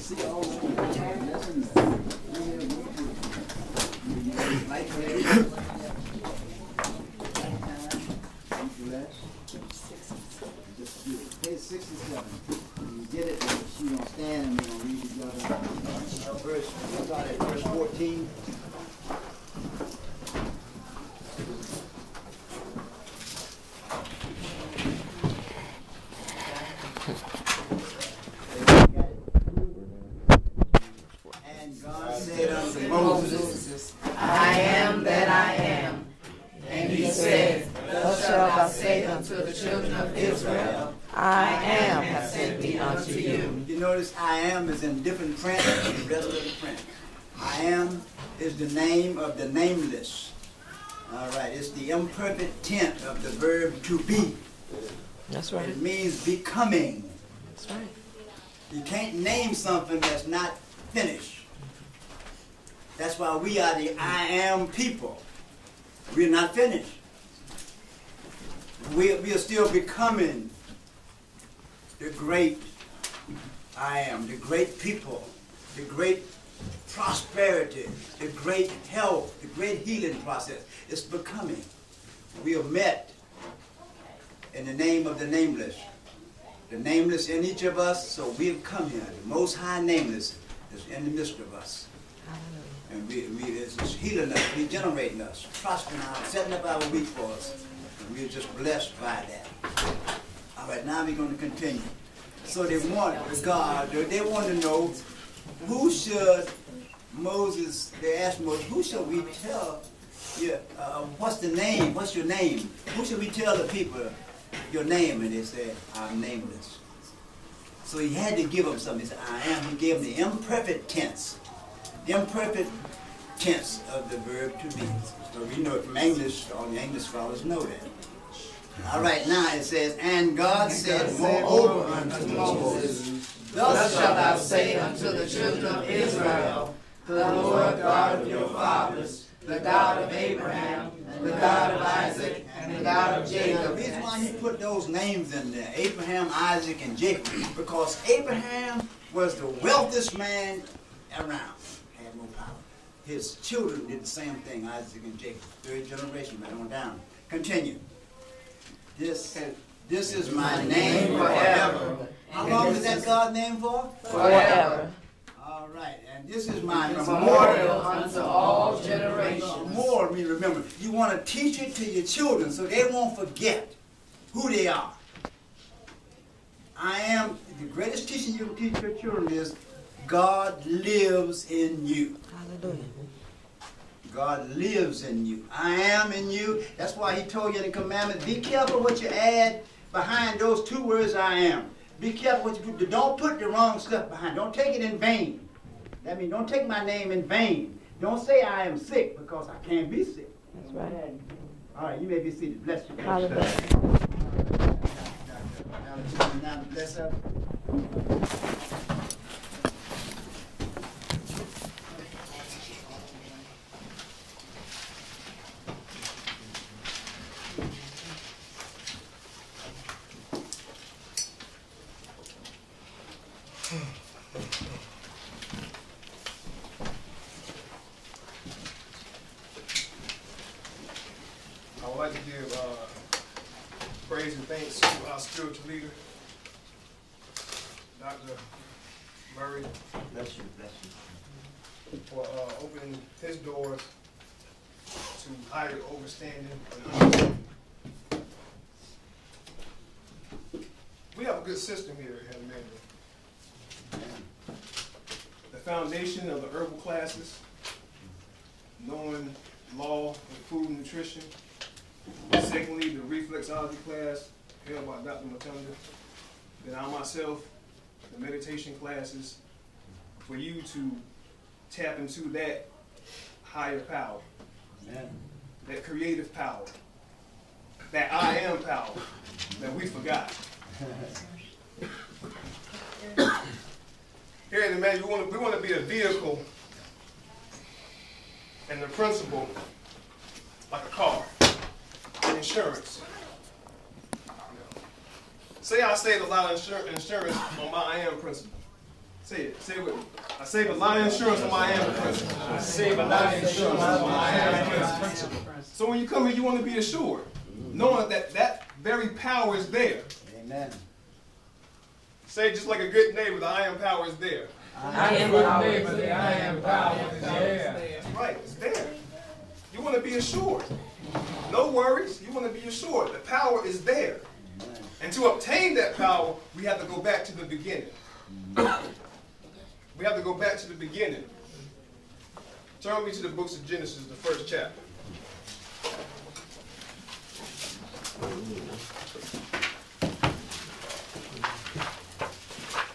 see all the lessons. Page 67. When you get it, she's going to stand and we're going to read together. We'll start at verse 14. And God said unto Moses, I am that I am. And he said, Thus shalt thou say unto the children of Israel, I am hath sent me unto you. You notice I am is in different print than the rest of the print. I am is the name of the nameless. All right, it's the imperfect tense of the verb to be. That's right. It means becoming. That's right. You can't name something that's not finished. That's why we are the I am people. We're not finished. We are still becoming the great I am, the great people, the great prosperity, the great health, the great healing process. It's becoming. We are met in the name of the nameless. The nameless in each of us, so we have come here. The Most High Nameless is in the midst of us. Hallelujah. And it's healing us, regenerating us, prospering us, setting up our week for us. And we're just blessed by that. All right, now we're going to continue. So they want to know who should Moses, they asked Moses, who should we tell, what's the name, what's your name? Who should we tell the people your name? And they said, I'm nameless. So he had to give them something. He said, I am. He gave them the imperfect tense. The imperfect tense of the verb to be. So we know it from English, all the English scholars know that. All right, now it says, and God said, moreover unto Moses, Thus shalt thou say unto the children of Israel, the Lord God of your fathers, the God of Abraham, the God of Isaac, and the God of The Jacob. reason why he put those names in there, Abraham, Isaac, and Jacob, because Abraham was the wealthiest man around, had no power. His children did the same thing, Isaac and Jacob, third generation, right on down. Continue. This is my name forever. How long is that God's name for? Forever. All right, and this is my Memorial memorial unto all generations. Memorial, mean remember. You want to teach it to your children so they won't forget who they are. I am, the greatest teaching you can teach your children is God lives in you. Hallelujah. God lives in you. I am in you. That's why he told you in the commandments, be careful what you add behind those two words, I am. Be careful what you do. Don't put the wrong stuff behind. Don't take it in vain. That means don't take my name in vain. Don't say I am sick because I can't be sick. That's right. All right, you may be seated. Bless you. Hallelujah. Now, bless her. I would like to give praise and thanks to our spiritual leader, Dr. Murray, Bless you. Bless you. for opening his doors to higher understanding and understanding. We have a good system here at Emmanuel. The foundation of the herbal classes, knowing law and food and nutrition. Secondly, the reflexology class held by Dr. Matunda. Then I myself, the meditation classes, for you to tap into that higher power, Amen. that creative power, that I am power that we forgot. Here at Emmanuel, we want to be a vehicle and the principle like a car, insurance. Say I saved a lot of insurance on my I am principle. Say it. Say it with me. I save a lot of insurance on my AMP principle. I save a lot of insurance on my AMP principle. So when you come here, you want to be assured, knowing that that very power is there. Amen. Say just like a good neighbor, the I am power is there. I am a neighbor, the I am power is there. That's right, it's there. You want to be assured. No worries, you want to be assured. The power is there. Amen. And to obtain that power, we have to go back to the beginning. We have to go back to the beginning. Turn me to the books of Genesis, the first chapter.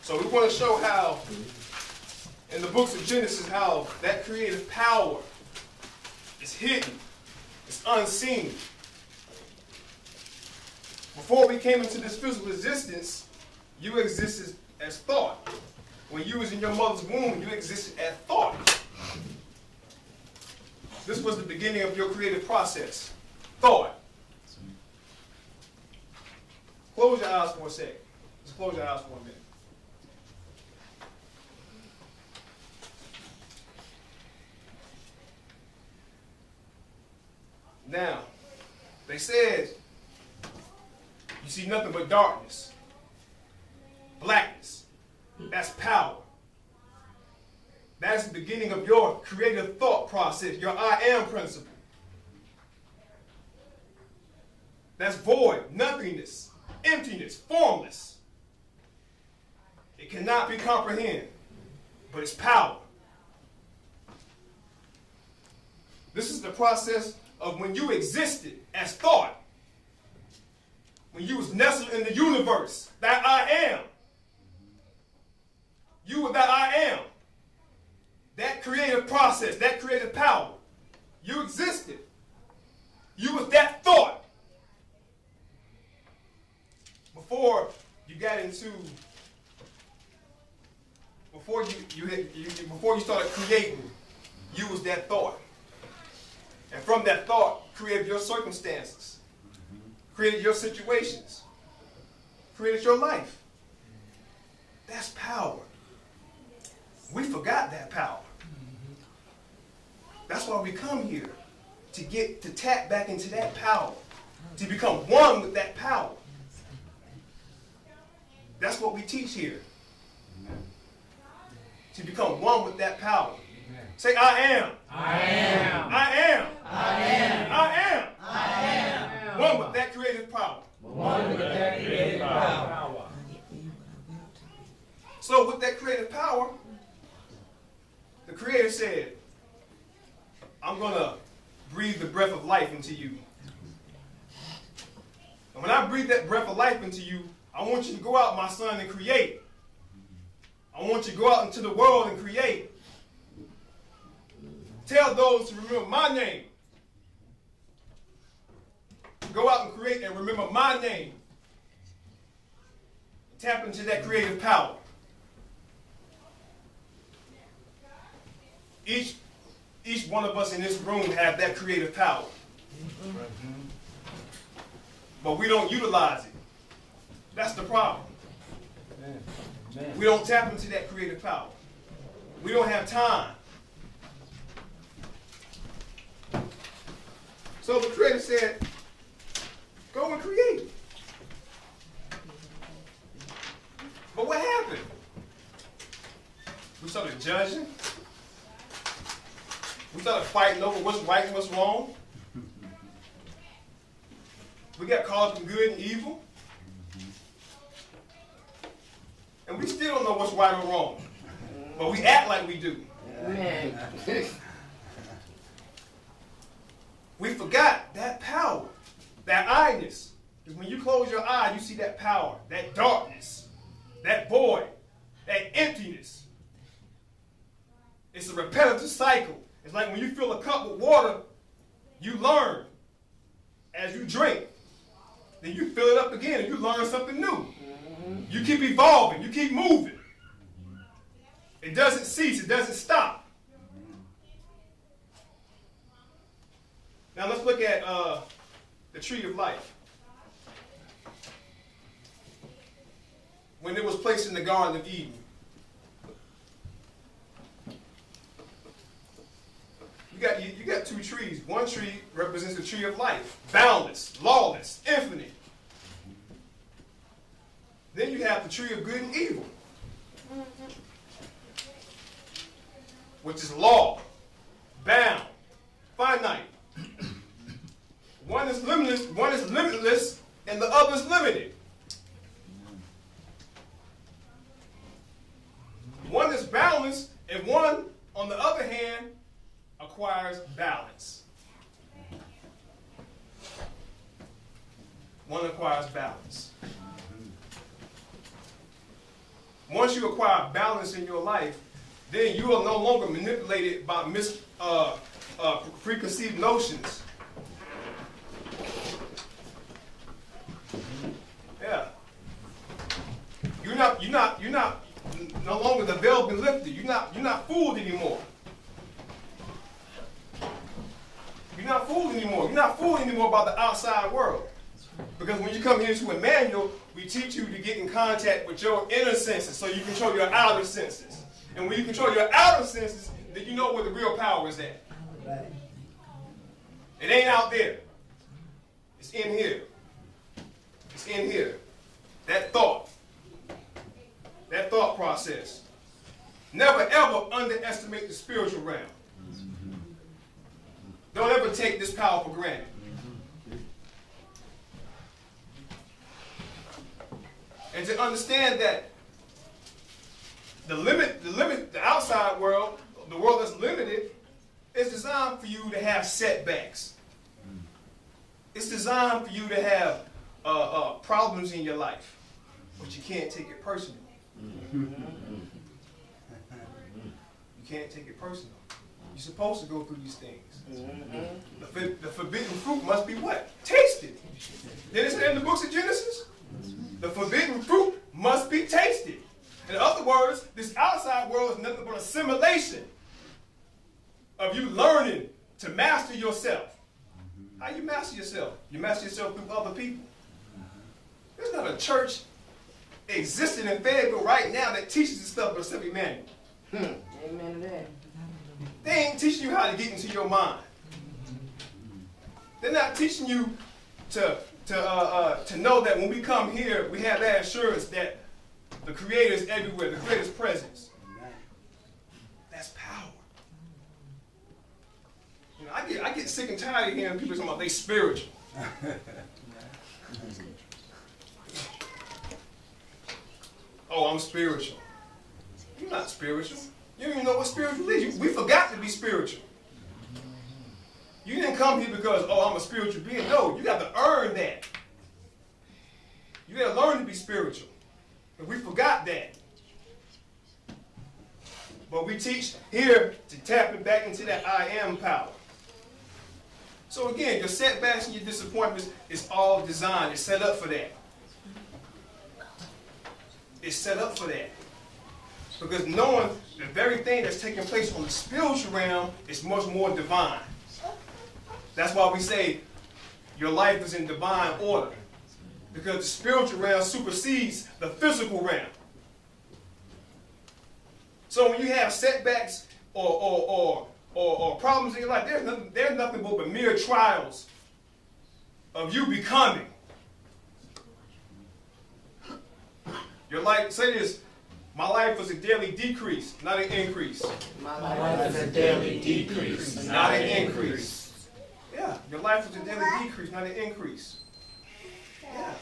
So we want to show how, in the books of Genesis, how that creative power is hidden, it's unseen. Before we came into this physical existence, you existed as thought. When you was in your mother's womb, you existed as thought. This was the beginning of your creative process. Thought. Close your eyes for a second. Just close your eyes for a minute. Now, they said, you see nothing but darkness, blackness. That's power. That's the beginning of your creative thought process, your I am principle. That's void, nothingness, emptiness, formless. It cannot be comprehended, but it's power. This is the process of when you existed as thought. When you was nestled in the universe, that I am. You were that I am. That creative process, that creative power. You existed. You was that thought. Before you got into, before you started creating, you was that thought. And from that thought, created your circumstances, created your situations, created your life. That's power. We forgot that power. That's why we come here, to tap back into that power, to become one with that power. That's what we teach here. To become one with that power. Say, I am. I am. I am. I am. I am. I am. One with that creative power. One with that creative power. So with that creative power, the Creator said, I'm going to breathe the breath of life into you. And when I breathe that breath of life into you, I want you to go out, my son, and create. I want you to go out into the world and create. Tell those to remember my name. Go out and create and remember my name. Tap into that creative power. Each one of us in this room have that creative power. But we don't utilize it. That's the problem. We don't tap into that creative power. We don't have time. So the Creator said, go and create. But what happened? We started judging. We started fighting over what's right and what's wrong. We got caught up in good and evil. And we still don't know what's right or wrong. But we act like we do. We forgot that power, that I-ness. Because when you close your eye, you see that power, that darkness, that void, that emptiness. It's a repetitive cycle. It's like when you fill a cup with water, you learn as you drink. Then you fill it up again and you learn something new. You keep evolving. You keep moving. It doesn't cease. It doesn't stop. Now let's look at the tree of life. When it was placed in the Garden of Eden, you got two trees. One tree represents the tree of life, boundless, lawless, infinite. Then you have the tree of good and evil, which is law, bound, finite. One is limitless, and the other is limited. One is boundless, and one, on the other hand, acquires balance. One acquires balance. Once you acquire balance in your life, then you are no longer manipulated by preconceived notions. Yeah. You're not no longer the veil been lifted. You're not fooled anymore. You're not fooled anymore. You're not fooled anymore about the outside world. Because when you come here to Emmanuel, we teach you to get in contact with your inner senses so you control your outer senses. And when you control your outer senses, then you know where the real power is at. Right. It ain't out there. It's in here. It's in here. That thought process. Never ever underestimate the spiritual realm. Don't ever take this power for granted. And to understand that the outside world, the world that's limited, is designed for you to have setbacks. It's designed for you to have problems in your life, but you can't take it personal. You can't take it personal. You're supposed to go through these things. The forbidden fruit must be what? Tasted. Didn't it say in the books of Genesis? The forbidden fruit must be tasted. In other words, this outside world is nothing but a simulation of you learning to master yourself. How you master yourself? You master yourself through other people. There's not a church existing in Fayetteville right now that teaches this stuff but except Emmanuel. Amen to that. They ain't teaching you how to get into your mind. They're not teaching you to know that when we come here, we have that assurance that the Creator is everywhere, the Creator's presence. That's power. You know, I get sick and tired of hearing people talking about they spiritual. Oh, I'm spiritual. You're not spiritual. You don't even know what spiritual is. We forgot to be spiritual. You didn't come here because, oh, I'm a spiritual being. No, you got to earn that. You got to learn to be spiritual. And we forgot that. But we teach here to tap it back into that I am power. So again, your setbacks and your disappointments is all designed. It's set up for that. It's set up for that. Because knowing the very thing that's taking place on the spiritual realm is much more divine. That's why we say your life is in divine order. Because the spiritual realm supersedes the physical realm. So when you have setbacks or problems in your life, there's nothing but mere trials of you becoming. Your life, say this, my life was a daily decrease, not an increase. My life is a daily decrease, not an increase. Yeah, your life was a daily decrease, not an increase. Yeah,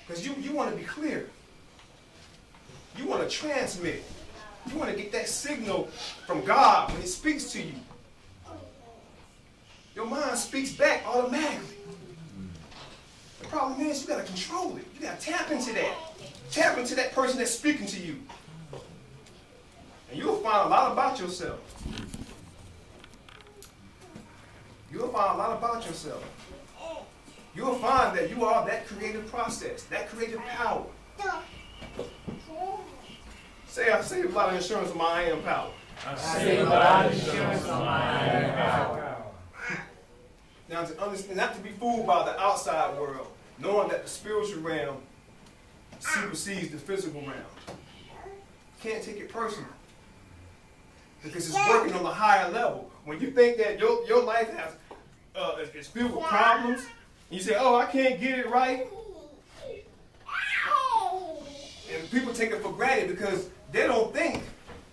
because you want to be clear. You want to transmit. You want to get that signal from God when it speaks to you. Your mind speaks back automatically. The problem is you got to control it. You got to tap into that. Tap into that person that's speaking to you. And you'll find a lot about yourself. You'll find a lot about yourself. You'll find that you are that creative process, that creative power. I save a lot of insurance on my I am power. I save a lot of insurance on my I am power. Now to understand, not to be fooled by the outside world, knowing that the spiritual realm supersedes the physical realm. Can't take it personal. because it's working on a higher level. When you think that your life has is filled with problems, and you say, oh, I can't get it right, and people take it for granted because they don't think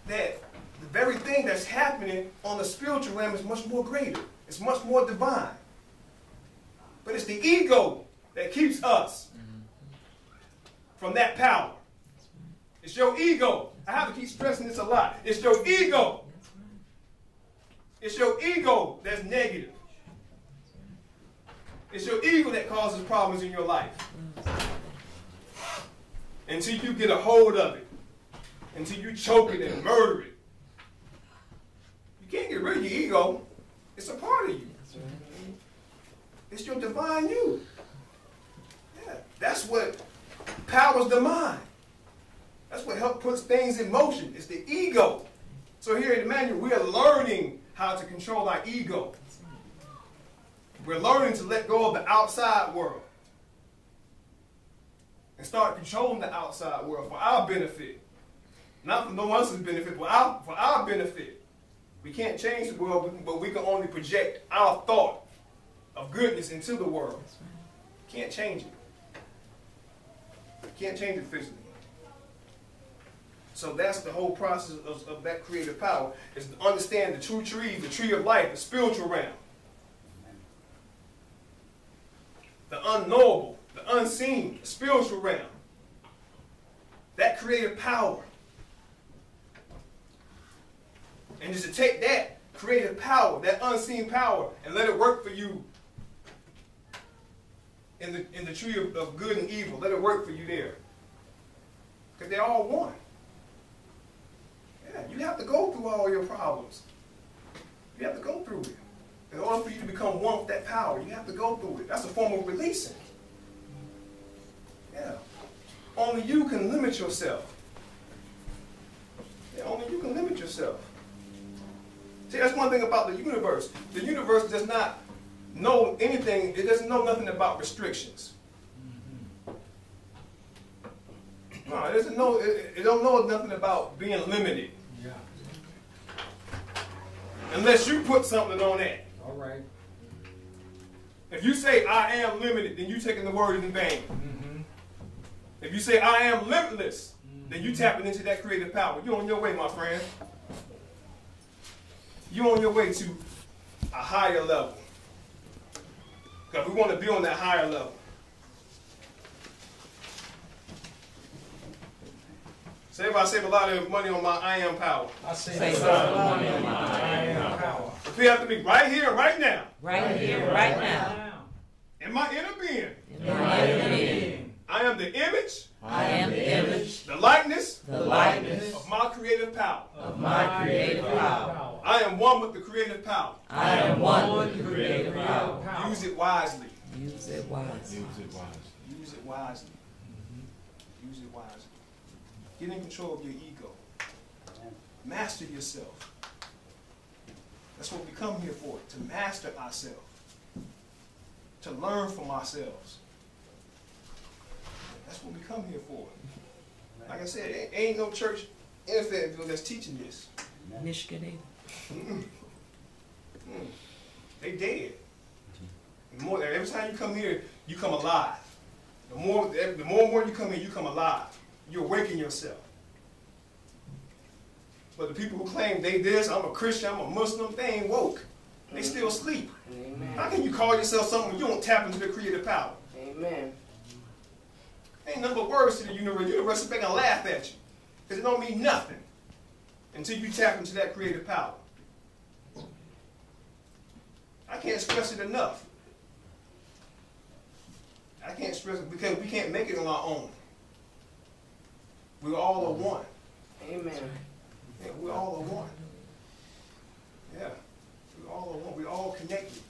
that the very thing that's happening on the spiritual realm is much more greater. It's much more divine. But it's the ego that keeps us from that power. It's your ego. I have to keep stressing this a lot. It's your ego. It's your ego that's negative. It's your ego that causes problems in your life. Until you get a hold of it. Until you choke it and murder it. You can't get rid of your ego. It's a part of you. It's your divine you. Yeah, that's what powers the mind. That's what helps put things in motion. It's the ego. So here in Emmanuel, we are learning how to control our ego. We're learning to let go of the outside world and start controlling the outside world for our benefit. Not for no one else's benefit, but for our benefit. We can't change the world, but we can only project our thought of goodness into the world. Can't change it. Can't change it physically. So that's the whole process of that creative power, is to understand the true tree, the tree of life, the spiritual realm. The unknowable, the unseen, the spiritual realm. That creative power. And just to take that creative power, that unseen power, and let it work for you in the tree of good and evil. Let it work for you there. Because they're all one. Yeah, you have to go through all your problems. You have to go through it. In order for you to become one with that power, you have to go through it. That's a form of releasing. Yeah. Only you can limit yourself. Yeah, only you can limit yourself. See, that's one thing about the universe. The universe does not know anything. It doesn't know nothing about restrictions. No, it doesn't know. It don't know nothing about being limited. Yeah. Unless you put something on that. All right. If you say I am limited, then you're taking the word in vain. Mm-hmm. If you say I am limitless, then you tapping into that creative power. You're on your way, my friend. You're on your way to a higher level. Because we want to be on that higher level. Say if I save a lot of money on my I am power. I say a lot of money on my I am power. If you have to be right here, right now. Right here, right now. In my inner being. In my inner being. I am the image. I am the image. The likeness. The likeness. Of my creative power. Of my creative power. I am one with the creative power. I am one with the creative power. Use it wisely. Use it wisely. Use it wisely. Use it wisely. Get in control of your ego. Master yourself. That's what we come here for, to master ourselves. To learn from ourselves. That's what we come here for. Like I said, ain't no church in Fayetteville that's teaching this. Michigan. They dead. Every time you come here, you come alive. The more and more you come here, you come alive. You awaken yourself. But the people who claim they this, I'm a Christian, I'm a Muslim, they ain't woke. They still sleep. Amen. How can you call yourself something when you don't tap into the creative power? Amen. Ain't nothing but words to the universe. The universe is going to laugh at you. Because it don't mean nothing until you tap into that creative power. I can't stress it enough. I can't stress it because we can't make it on our own. We're all a one. Amen. Yeah, we're all a one. Yeah. We're all a one. We're all connected.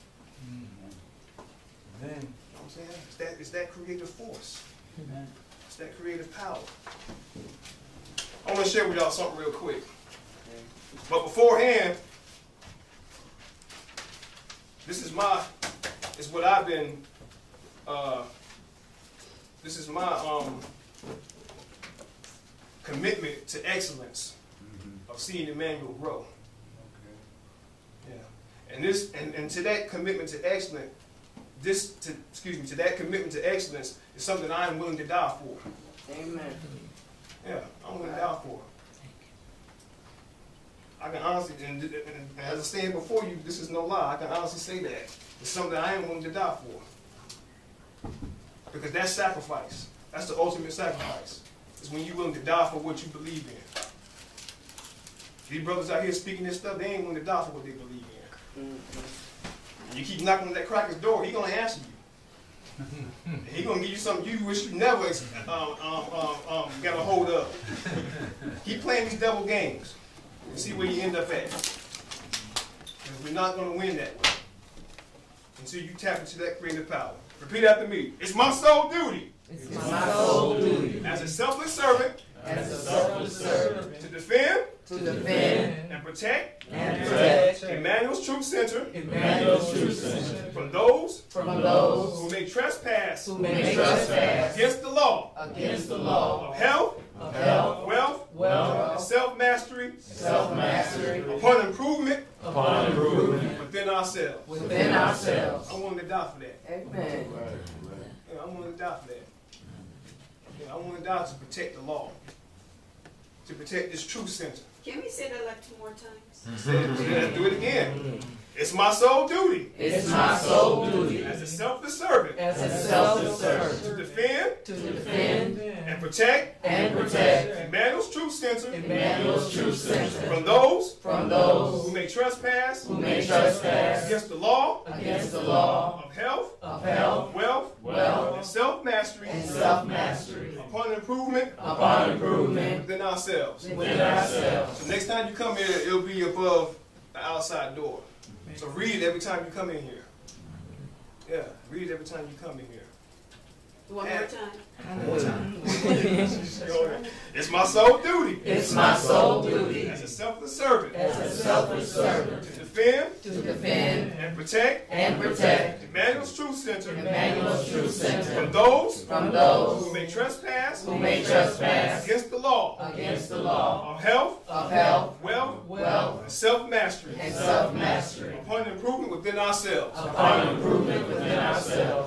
Amen. You know what I'm saying? It's that creative force. Amen. It's that creative power. I want to share with y'all something real quick. But beforehand, this is what I've been, this is my commitment to excellence of seeing Emmanuel grow. Yeah. And to that commitment to excellence, to that commitment to excellence is something I am willing to die for. Amen. Yeah, I'm willing to die for. I can honestly, and as I stand before you, this is no lie, I can honestly say that. It's something I am willing to die for. Because that's sacrifice. That's the ultimate sacrifice. It's when you're willing to die for what you believe in. These brothers out here speaking this stuff, they ain't willing to die for what they believe in. Mm-hmm. You keep knocking on that cracker's door, he gonna answer you. He gonna give you something you wish you never got a hold of. Keep playing these devil games and see where you end up at. Because we're not gonna win that way until you tap into that creative power. Repeat after me. It's my sole duty. It's my sole duty. As a selfless servant. As a selfless servant. To defend. To defend. And protect. And protect. Emmanuel's Truth Center. Emmanuel's Truth Center. From those. From those. Who may trespass. Who may trespass. Against the law. Against the law. Of health. Of health. Wealth. Wealth. And self-mastery. Self-mastery. Upon improvement. Upon improvement. Within ourselves. Within ourselves. I'm willing to die for that. Amen. Yeah, I'm willing to die for that. Yeah, I'm willing to die to protect the law. To protect this truth center. Can we say that like 2 more times? Let's do it again. It's my sole duty. It's my sole duty. As a selfless servant. As a selfless servant. To defend. To defend. And protect. And protect. Emmanuel's Truth Center. Emmanuel's Truth Center. From those. From those. Who may trespass. Who may trespass. Against the law. Against the law. Of health. Of health. Wealth. Wealth. And self-mastery. And self-mastery. Upon improvement. Upon improvement. Within ourselves. Within ourselves. So next time you come here, it'll be above the outside door. So read it every time you come in here. Yeah, read it every time you come in here. One more time. It's my sole duty. It's my sole duty. As a selfless servant. As a selfless servant. To defend. To defend. And protect. And protect. Emmanuel's Truth Center. Emmanuel's Truth Center. From those. From those. Who may trespass. Who may trespass. Against the law. Against the law. Of health. Of health. Wealth. Wealth. And self-mastery. And self-mastery. Upon improvement within ourselves. Upon improvement within ourselves.